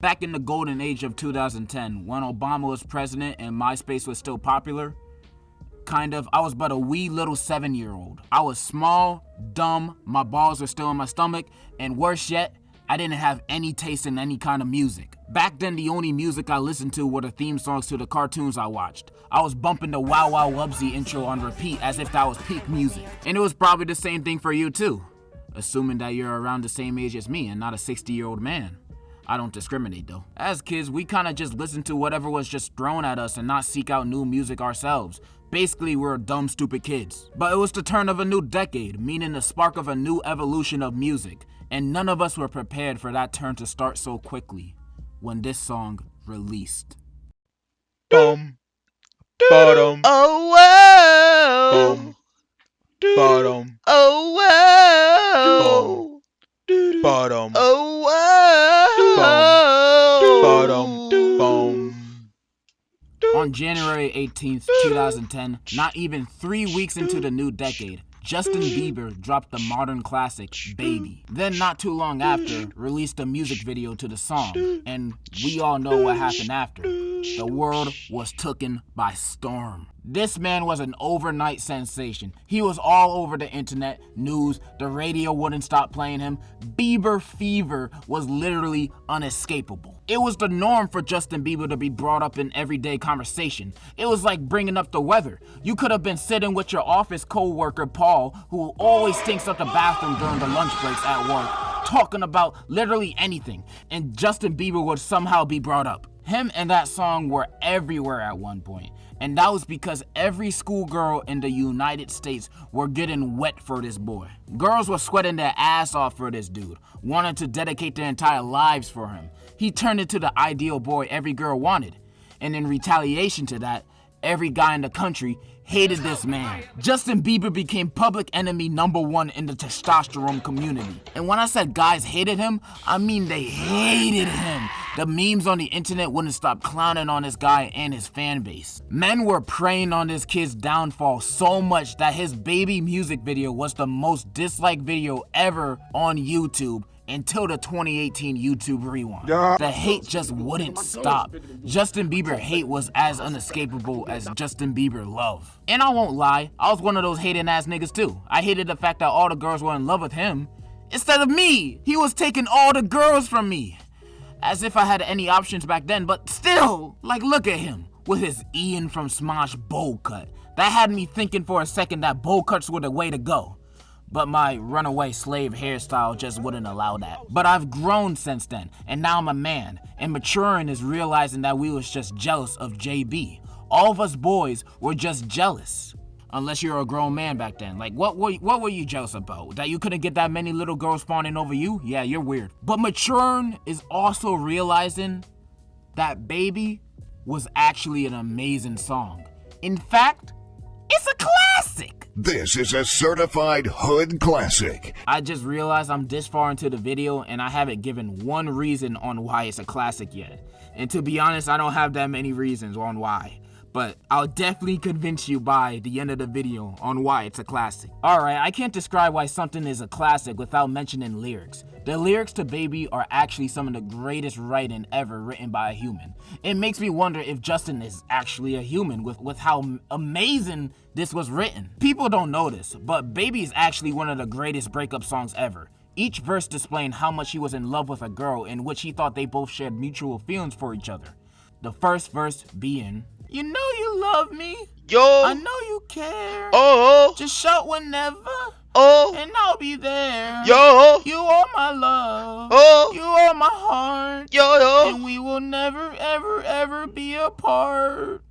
Back in the golden age of 2010, when Obama was president and MySpace was still popular, I was but a wee little 7-year-old. I was small, dumb, my balls were still in my stomach, and worse yet, I didn't have any taste in any kind of music. Back then, the only music I listened to were the theme songs to the cartoons I watched. I was bumping the Wow Wow Wubsy intro on repeat as if that was peak music. And it was probably the same thing for you too, assuming that you're around the same age as me and not a 60-year-old man. I don't discriminate though. As kids, we kinda just listened to whatever was just thrown at us and not seek out new music ourselves. Basically, we're dumb, stupid kids. But it was the turn of a new decade, meaning the spark of a new evolution of music. And none of us were prepared for that turn to start so quickly when this song released. Bum, bottom, Oh, bum, bottom, oh, bum, bottom, oh, bottom, bum. On January 18th, 2010, not even 3 weeks into the new decade, Justin Bieber dropped the modern classic, Baby. Then not too long after, released a music video to the song, and we all know what happened after. The world was taken by storm. This man was an overnight sensation. He was all over the internet, news, the radio wouldn't stop playing him. Bieber fever was literally unescapable. It was the norm for Justin Bieber to be brought up in everyday conversation. It was like bringing up the weather. You could have been sitting with your office co-worker Paul, who always stinks up the bathroom during the lunch breaks at work, talking about literally anything, and Justin Bieber would somehow be brought up. Him and that song were everywhere at one point, and that was because every schoolgirl in the United States were getting wet for this boy. Girls were sweating their ass off for this dude, wanting to dedicate their entire lives for him. He turned into the ideal boy every girl wanted, and in retaliation to that, every guy in the country hated this man. Justin Bieber became public enemy #1 in the testosterone community. And when I said guys hated him, I mean they hated him. The memes on the internet wouldn't stop clowning on this guy and his fan base. Men were preying on this kid's downfall so much that his Baby music video was the most disliked video ever on YouTube until the 2018 YouTube rewind. The hate just wouldn't stop. Justin Bieber hate was as unescapable as Justin Bieber love. And I won't lie, I was one of those hating ass niggas too. I hated the fact that all the girls were in love with him instead of me. He was taking all the girls from me. As if I had any options back then, but still, like look at him with his Ian from Smosh bowl cut. That had me thinking for a second that bowl cuts were the way to go. But my runaway slave hairstyle just wouldn't allow that. But I've grown since then, and now I'm a man, and maturing is realizing that we was just jealous of JB. All of us boys were just jealous. Unless you're a grown man back then. Like, what were you jealous about? That you couldn't get that many little girls fawning over you? Yeah, you're weird. But maturing is also realizing that Baby was actually an amazing song. In fact, it's a classic! This is a certified hood classic. I just realized I'm this far into the video and I haven't given one reason on why it's a classic yet. And to be honest, I don't have that many reasons on why. But I'll definitely convince you by the end of the video on why it's a classic. Alright, I can't describe why something is a classic without mentioning lyrics. The lyrics to Baby are actually some of the greatest writing ever written by a human. It makes me wonder if Justin is actually a human with how amazing this was written. People don't know this, but Baby is actually one of the greatest breakup songs ever. Each verse displaying how much he was in love with a girl in which he thought they both shared mutual feelings for each other. The first verse being, "You know you love me, yo, I know you care, oh, just shout whenever, oh, and I'll be there, yo, you are my love, oh, you are my heart, yo, and we will never ever ever be apart."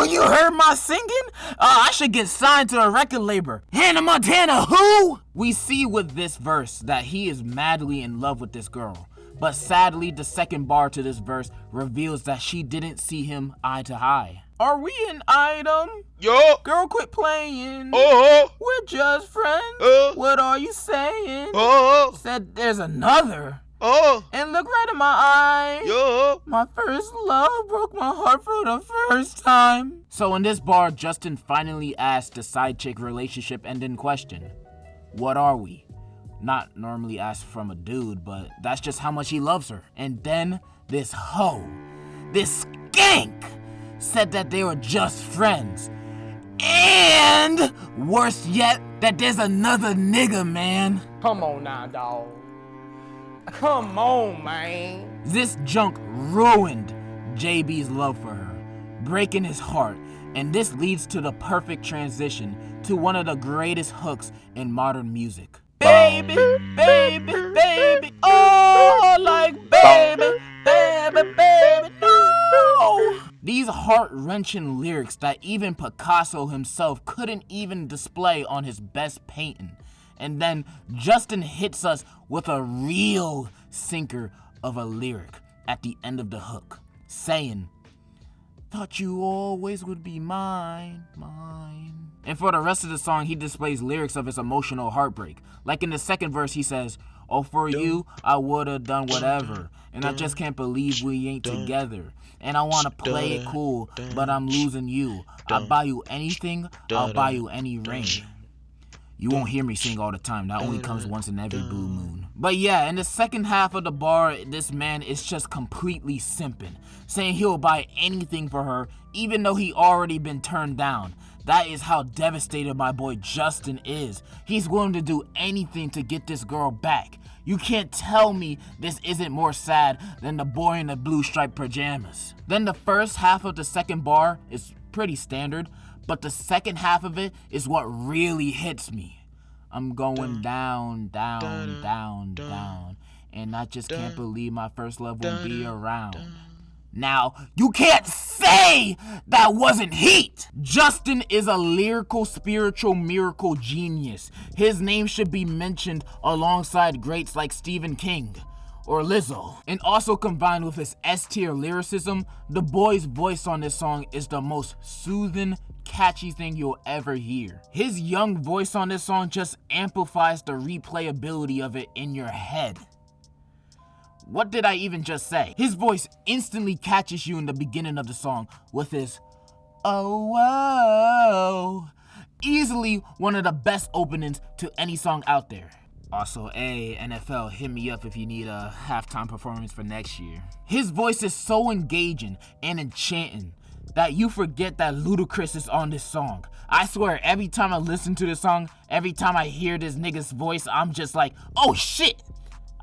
Ooh, you heard my singing? I should get signed to a record label. Hannah Montana, who? We see with this verse that he is madly in love with this girl. But sadly, the second bar to this verse reveals that she didn't see him eye to eye. Are we an item? yo, Girl, quit playing. oh, We're just friends. What are you saying? oh, Said there's another. oh, And look right in my eye. yo, My first love broke my heart for the first time. So in this bar, Justin finally asked the side chick relationship ending question. What are we? not normally asked from a dude, but that's just how much he loves her. And then this hoe, this skank, said that they were just friends. And worse yet, that there's another nigga, man. Come on now, dawg. Come on, man. This junk ruined JB's love for her, breaking his heart, and this leads to the perfect transition to one of the greatest hooks in modern music. Baby, baby, baby, oh, like baby, baby, baby, no! These heart-wrenching lyrics that even Picasso himself couldn't even display on his best painting. And then Justin hits us with a real sinker of a lyric at the end of the hook, saying, "Thought you always would be mine." And for the rest of the song, he displays lyrics of his emotional heartbreak. Like in the second verse, he says, "Oh, for you, I would've done whatever. And I just can't believe we ain't together. And I wanna play it cool, but I'm losing you. I'll buy you anything, I'll buy you any ring." You won't hear me sing all the time, that only comes once in every blue moon. But yeah, in the second half of the bar, this man is just completely simping, saying he'll buy anything for her, even though he already been turned down. That is how devastated my boy Justin is. He's willing to do anything to get this girl back. You can't tell me this isn't more sad than the boy in the blue striped pajamas. Then the first half of the second bar is pretty standard, but the second half of it is what really hits me. I'm going down, down, down, down, and I just can't believe my first love won't be around. Now, you can't say that wasn't heat! Justin is a lyrical, spiritual miracle genius. His name should be mentioned alongside greats like Stephen King or Lizzo. And also combined with his S-tier lyricism, the boy's voice on this song is the most soothing, catchy thing you'll ever hear. His young voice on this song just amplifies the replayability of it in your head. What did I even just say? His voice instantly catches you in the beginning of the song with his "oh, whoa." Easily one of the best openings to any song out there. Also, NFL, hit me up if you need a halftime performance for next year. His voice is so engaging and enchanting that you forget that Ludacris is on this song. I swear, every time I listen to this song, every time I hear this nigga's voice, I'm just like, oh shit!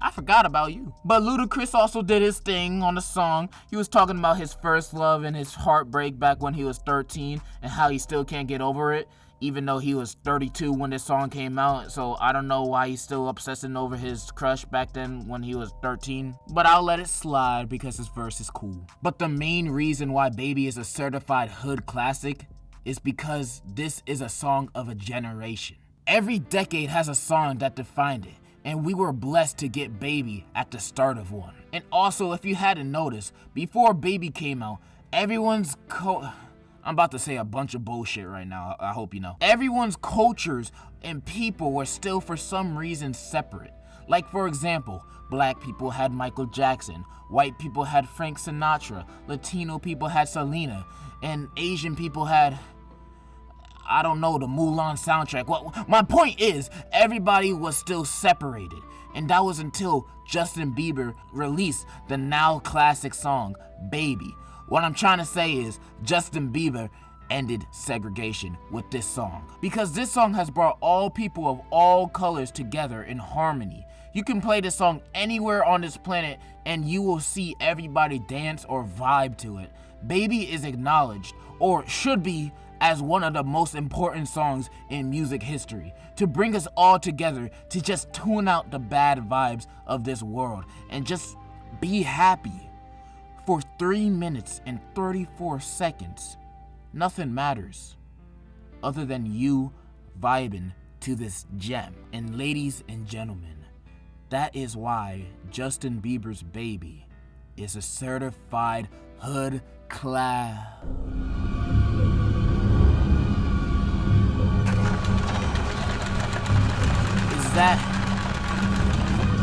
I forgot about you. But Ludacris also did his thing on the song. He was talking about his first love and his heartbreak back when he was 13 and how he still can't get over it, even though he was 32 when this song came out. So I don't know why he's still obsessing over his crush back then when he was 13. But I'll let it slide because his verse is cool. But the main reason why Baby is a certified hood classic is because this is a song of a generation. Every decade has a song that defined it. And we were blessed to get Baby at the start of one. And also, if you hadn't noticed, before Baby came out, everyone's I'm about to say a bunch of bullshit right now, I hope you know. Everyone's cultures and people were still for some reason separate. Like for example, black people had Michael Jackson, white people had Frank Sinatra, Latino people had Selena, and Asian people had, I don't know, the Mulan soundtrack. Well, my point is, everybody was still separated. And that was until Justin Bieber released the now classic song, Baby. What I'm trying to say is, Justin Bieber ended segregation with this song. Because this song has brought all people of all colors together in harmony. You can play this song anywhere on this planet and you will see everybody dance or vibe to it. Baby is acknowledged, or should be, as one of the most important songs in music history, to bring us all together to just tune out the bad vibes of this world and just be happy. For 3 minutes and 34 seconds, nothing matters other than you vibing to this gem. And ladies and gentlemen, that is why Justin Bieber's Baby is a certified hood class.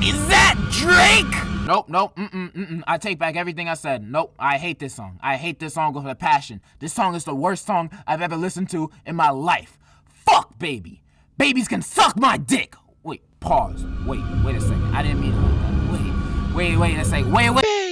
Is that Drake? Nope, I take back everything I said. Nope, I hate this song. I hate this song with a passion. This song is the worst song I've ever listened to in my life. Fuck Baby. Babies can suck my dick. Wait, Pause. Wait a second. I didn't mean it like that. Wait a second. Wait.